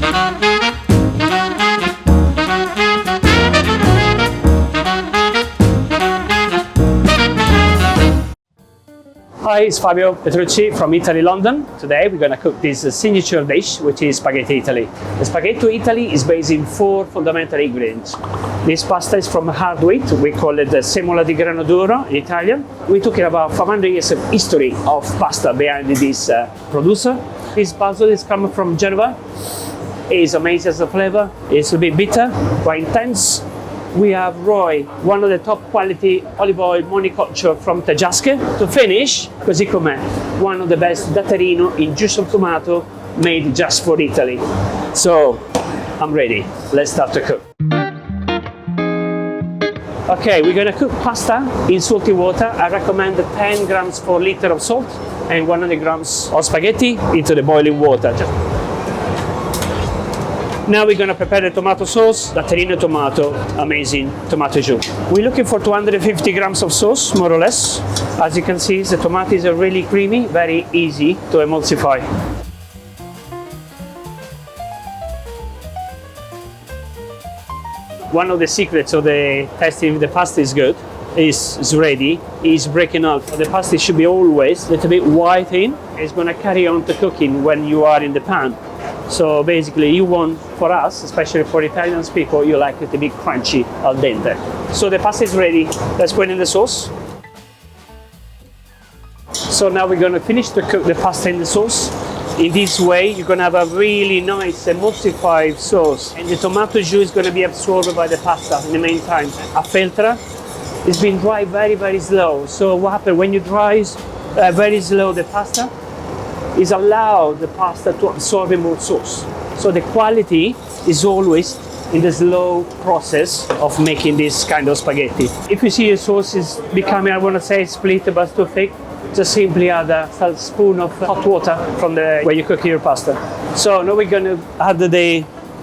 Hi, it's Petrucci from Eataly London. Today we're going to cook this signature dish, which is Spaghetto Eataly. The Spaghetto Eataly is based in 4 fundamental ingredients. This pasta is from hard wheat. We call it semola di grano duro in Italian. We're talking about 500 years of history of pasta behind this producer. This basil is coming from Genova. It is amazing as a flavor. It's a bit bitter, quite intense. We have Roy, one of the top quality olive oil monoculture from Tedesco. To finish, così com'è, one of the best Datterino in juice of tomato made just for Italy. So, I'm ready. Let's start to cook. Okay, we're gonna cook pasta in salty water. I recommend 10 grams per liter of salt and 100 grams of spaghetti into the boiling water. Now we're going to prepare the tomato sauce, Datterino tomato, amazing tomato juice. We're looking for 250 grams of sauce, more or less. As you can see, the tomatoes are really creamy, very easy to emulsify. One of the secrets of the testing if the pasta is good, is ready, is breaking off. The pasta should be always a little bit white in. It's going to carry on to cooking when you are in the pan. So basically you want, for us, especially for Italian people, you like it to be crunchy al dente. So the pasta is ready. Let's put in the sauce. So now we're going to finish to cook the pasta in the sauce. In this way, you're going to have a really nice emulsified sauce. And the tomato juice is going to be absorbed by the pasta in the meantime. A filter is being dried very, very slow. So what happens when you dry very slow the pasta? Is allow the pasta to absorb more sauce. So the quality is always in the slow process of making this kind of spaghetti. If you see your sauce is becoming, I want to say split but too thick, just simply add a spoon of hot water from where you cook your pasta. So now we're going to add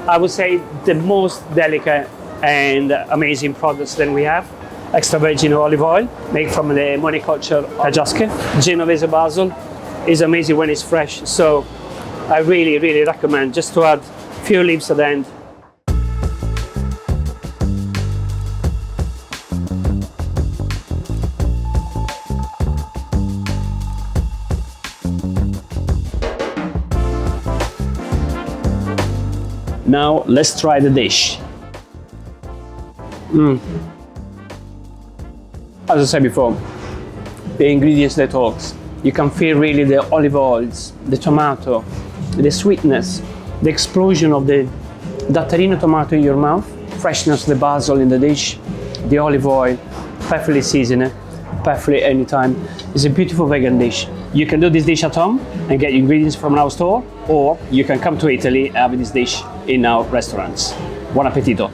I would say, the most delicate and amazing products that we have. Extra virgin olive oil, made from the monoculture Tedesco. Genovese basil is amazing when it's fresh, so I really, really recommend just to add a few leaves at the end. Now let's try the dish. As I said before, the ingredients that talks. You can feel really the olive oils, the tomato, the sweetness, the explosion of the Datterino tomato in your mouth, freshness of the basil in the dish, the olive oil, perfectly seasoned, perfectly anytime. It's a beautiful vegan dish. You can do this dish at home and get ingredients from our store, or you can come to Italy and have this dish in our restaurants. Buon appetito!